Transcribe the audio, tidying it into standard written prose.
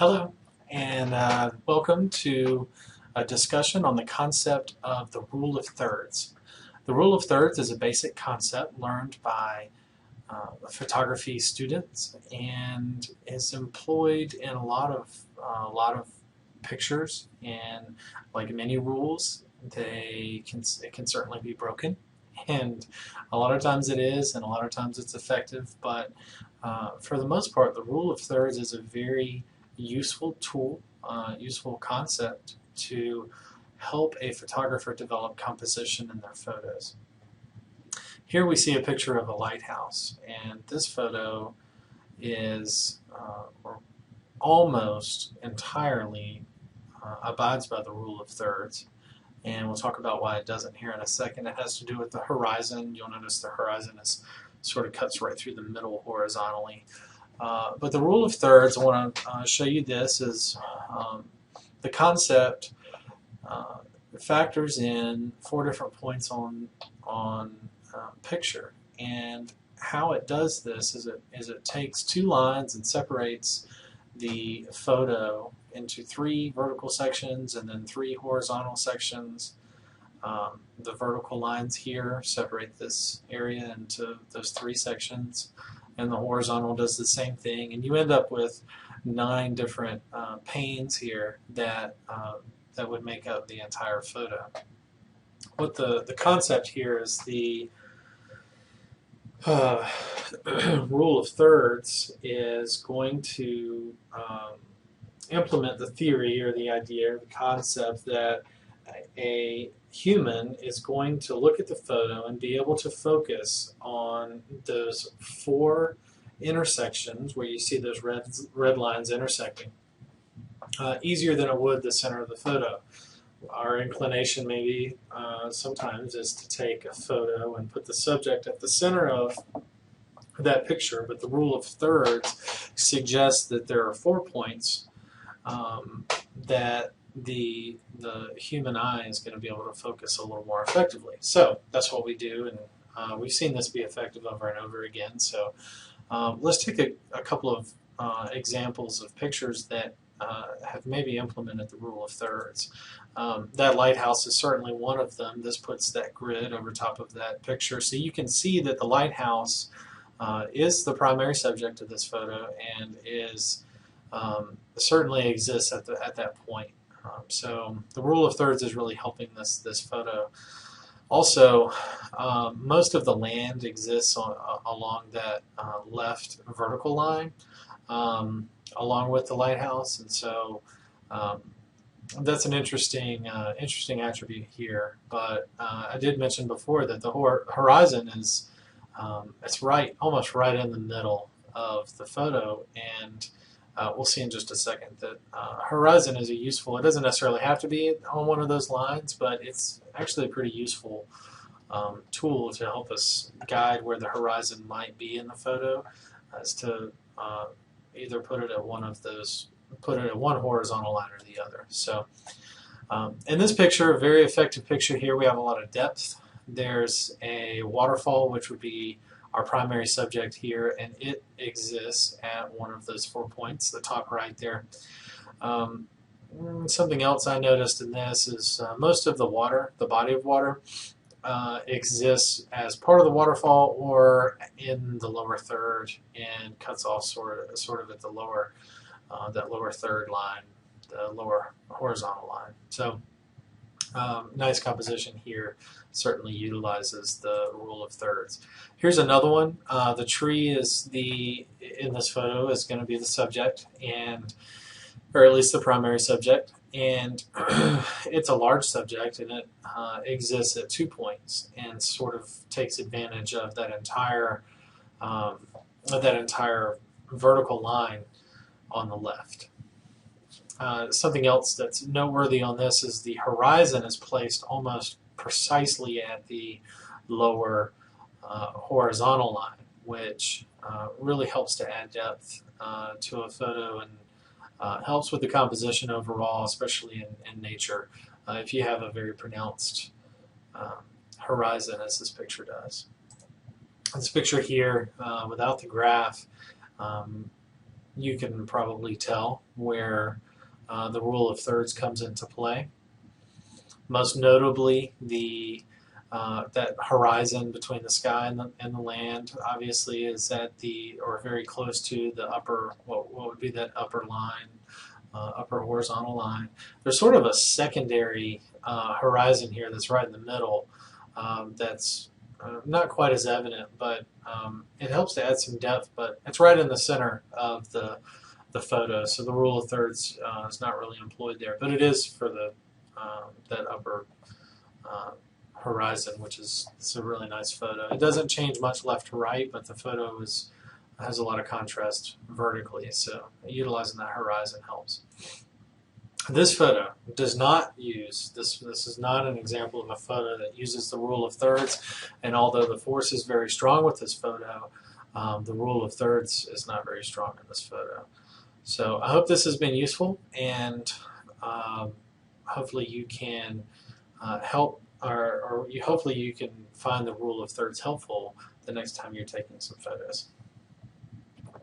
Hello, and welcome to a discussion on the concept of the rule of thirds. The rule of thirds is a basic concept learned by photography students and is employed in a lot of pictures. And like many rules, it can certainly be broken, and a lot of times it is, and a lot of times it's effective. But for the most part, the rule of thirds is a very useful tool, useful concept to help a photographer develop composition in their photos. Here we see a picture of a lighthouse, and this photo is almost entirely abides by the rule of thirds, and we'll talk about why it doesn't here in a second. It has to do with the horizon. You'll notice the horizon is sort of cuts right through the middle horizontally. But the rule of thirds, I want to show you this, is the concept factors in 4 different points on picture, and how it does this is it takes 2 lines and separates the photo into 3 vertical sections and then 3 horizontal sections. The vertical lines here separate this area into those 3 sections, and the horizontal does the same thing, and you end up with 9 different panes here that would make up the entire photo. What the concept here is the rule of thirds is going to implement the theory or the idea or the concept that a human is going to look at the photo and be able to focus on those 4 intersections where you see those red lines intersecting easier than it would the center of the photo. Our inclination maybe sometimes is to take a photo and put the subject at the center of that picture, but the rule of thirds suggests that there are 4 points that the human eye is going to be able to focus a little more effectively. So that's what we do, and we've seen this be effective over and over again. So let's take a couple of examples of pictures that have maybe implemented the rule of thirds. That lighthouse is certainly one of them. This puts that grid over top of that picture, so you can see that the lighthouse is the primary subject of this photo and is certainly exists at that point. So the rule of thirds is really helping this photo. Also, most of the land exists along that left vertical line, along with the lighthouse, and so that's an interesting attribute here. But I did mention before that the horizon is it's almost right in the middle of the photo, and we'll see in just a second that horizon is it doesn't necessarily have to be on one of those lines, but it's actually a pretty useful tool to help us guide where the horizon might be in the photo, as to either put it at one horizontal line or the other. So in this picture, a very effective picture here, we have a lot of depth. There's a waterfall, which would be our primary subject here, and it exists at one of those 4 points, the top right there. Something else I noticed in this is most of the water, the body of water, exists as part of the waterfall or in the lower third, and cuts off sort of at the lower that lower third line, the lower horizontal line. So nice composition here, certainly utilizes the rule of thirds. Here's another one. The tree in this photo is going to be the subject, or at least the primary subject, and it's a large subject, and it exists at 2 points and sort of takes advantage of that entire vertical line on the left. Something else that's noteworthy on this is the horizon is placed almost precisely at the lower horizontal line, which really helps to add depth to a photo, and helps with the composition overall, especially in nature, if you have a very pronounced horizon, as this picture does. This picture here, without the graph, you can probably tell where the rule of thirds comes into play. Most notably, that horizon between the sky and the land obviously is at the or very close to the upper what would be that upper line, upper horizontal line. There's sort of a secondary horizon here that's right in the middle. That's not quite as evident, but it helps to add some depth. But it's right in the center of the photo, so the rule of thirds is not really employed there, but it is for the that upper horizon, which is it's a really nice photo. It doesn't change much left to right, but the photo has a lot of contrast vertically, so utilizing that horizon helps. This photo does not use this. This is not an example of a photo that uses the rule of thirds, and although the force is very strong with this photo, the rule of thirds is not very strong in this photo. So I hope this has been useful, and hopefully you can hopefully you can find the rule of thirds helpful the next time you're taking some photos.